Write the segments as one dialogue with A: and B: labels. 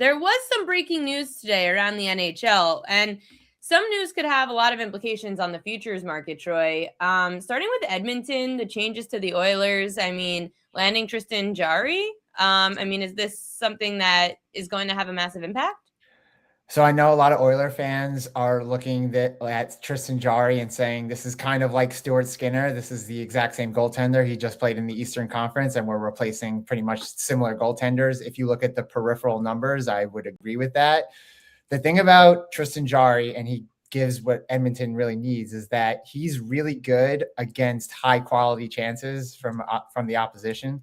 A: There was some breaking news today around the NHL, and some news could have a lot of implications on the futures market, Troy. Starting with Edmonton, the changes to the Oilers, landing Tristan Jarry. Is this something that is going to have a massive impact?
B: So I know a lot of Oiler fans are looking at Tristan Jarry and saying this is kind of like Stuart Skinner. This is the exact same goaltender. He just played in the Eastern Conference, and we're replacing pretty much similar goaltenders. If you look at the peripheral numbers, I would agree with that. The thing about Tristan Jarry, and he gives what Edmonton really needs, is that he's really good against high quality chances from the opposition.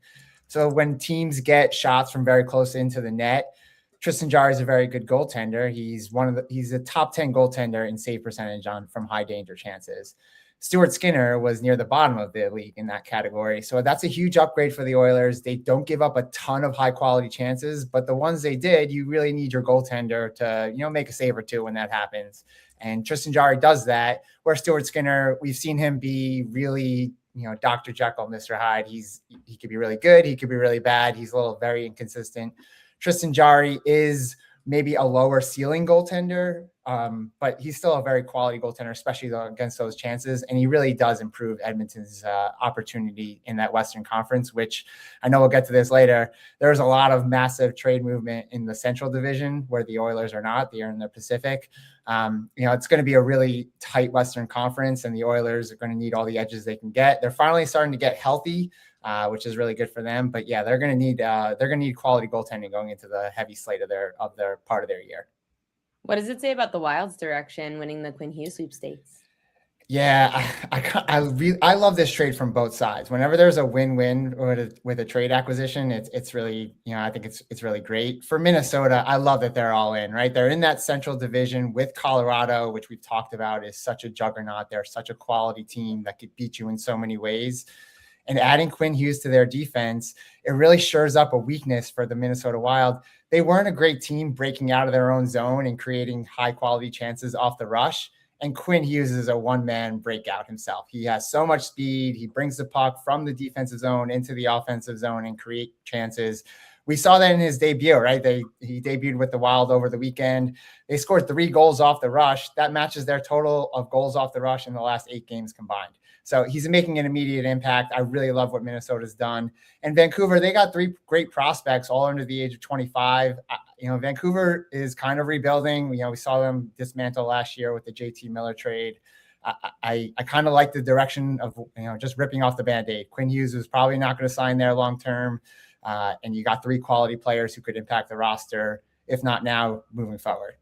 B: So when teams get shots from very close into the net, Tristan Jarry is a very good goaltender. He's a top 10 goaltender in save percentage from high danger chances. Stuart Skinner was near the bottom of the league in that category. So that's a huge upgrade for the Oilers. They don't give up a ton of high quality chances, but the ones they did, you really need your goaltender to, make a save or two when that happens. And Tristan Jarry does that, where Stuart Skinner, we've seen him be really, Dr. Jekyll, Mr. Hyde. He could be really good. He could be really bad. He's very inconsistent. Tristan Jarry is maybe a lower ceiling goaltender, but he's still a very quality goaltender, especially against those chances. And he really does improve Edmonton's opportunity in that Western Conference, which I know we'll get to this later. There's a lot of massive trade movement in the Central Division where the Oilers are not. They are in the Pacific. It's going to be a really tight Western Conference, and the Oilers are going to need all the edges they can get. They're finally starting to get healthy, which is really good for them. But yeah, they're going to need quality goaltending going into the heavy slate of their part of their year.
A: What does it say about the Wild's direction winning the Quinn Hughes sweepstakes?
B: Yeah, I love this trade from both sides. Whenever there's a win-win with a trade acquisition, it's really, I think it's really great. For Minnesota, I love that they're all in, right? They're in that Central Division with Colorado, which we've talked about is such a juggernaut. They're such a quality team that could beat you in so many ways. And adding Quinn Hughes to their defense, it really shores up a weakness for the Minnesota Wild. They weren't a great team breaking out of their own zone and creating high-quality chances off the rush. And Quinn Hughes is a one-man breakout himself. He has so much speed. He brings the puck from the defensive zone into the offensive zone and create chances. We saw that in his debut, right? He debuted with the Wild over the weekend. They scored 3 goals off the rush. That matches their total of goals off the rush in the last 8 games combined. So he's making an immediate impact. I really love what Minnesota's done. And Vancouver, they got 3 great prospects, all under the age of 25. Vancouver is kind of rebuilding. We saw them dismantle last year with the JT Miller trade. I kind of like the direction of, just ripping off the Band-Aid. Quinn Hughes is probably not going to sign there long-term. And you got 3 quality players who could impact the roster, if not now, moving forward.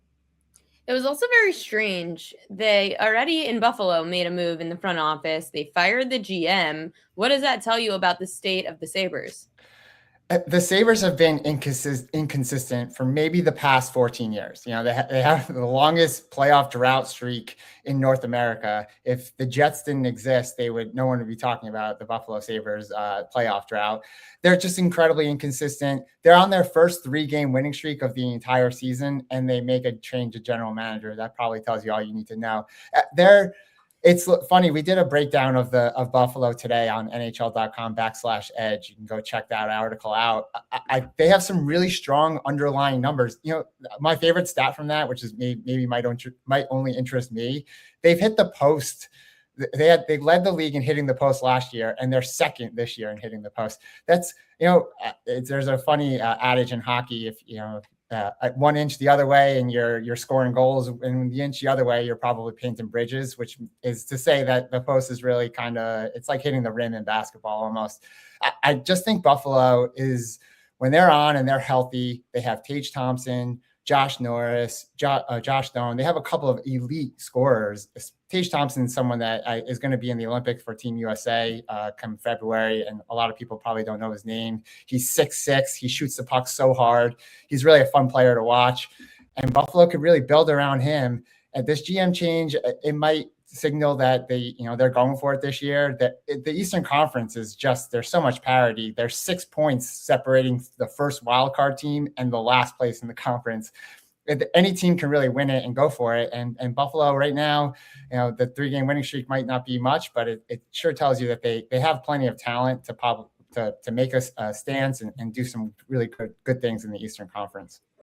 A: It was also very strange. They already in Buffalo made a move in the front office. They fired the GM. What does that tell you about the state of the Sabres?
B: The Sabres have been inconsistent for maybe the past 14 years. They have the longest playoff drought streak in North America. If the Jets didn't exist, no one would be talking about the Buffalo Sabres playoff drought. They're just incredibly inconsistent. They're on their first 3-game winning streak of the entire season, and they make a change of general manager. That probably tells you all you need to know. It's funny. We did a breakdown of Buffalo today on NHL.com/edge. You can go check that article out. They have some really strong underlying numbers. My favorite stat from that, which is maybe might only interest me. They've hit the post. They led the league in hitting the post last year, and they're second this year in hitting the post. That's there's a funny adage in hockey. If 1 inch the other way and you're scoring goals, and the inch the other way, you're probably painting bridges, which is to say that the post is really it's like hitting the rim in basketball almost. I just think Buffalo is, when they're on and they're healthy, they have Tage Thompson, Josh Norris, Josh Stone. They have a couple of elite scorers. Tage Thompson is someone that is going to be in the Olympics for Team USA come February, and a lot of people probably don't know his name. He's 6'6". He shoots the puck so hard. He's really a fun player to watch, and Buffalo could really build around him. At this GM change, it might signal that they're going for it this year. That the Eastern Conference is just, there's so much parity. There's 6 points separating the first wild card team and the last place in the conference. Any team can really win it and go for it. And Buffalo right now, the 3-game winning streak might not be much, but it sure tells you that they have plenty of talent to make a stance and do some really good things in the Eastern Conference.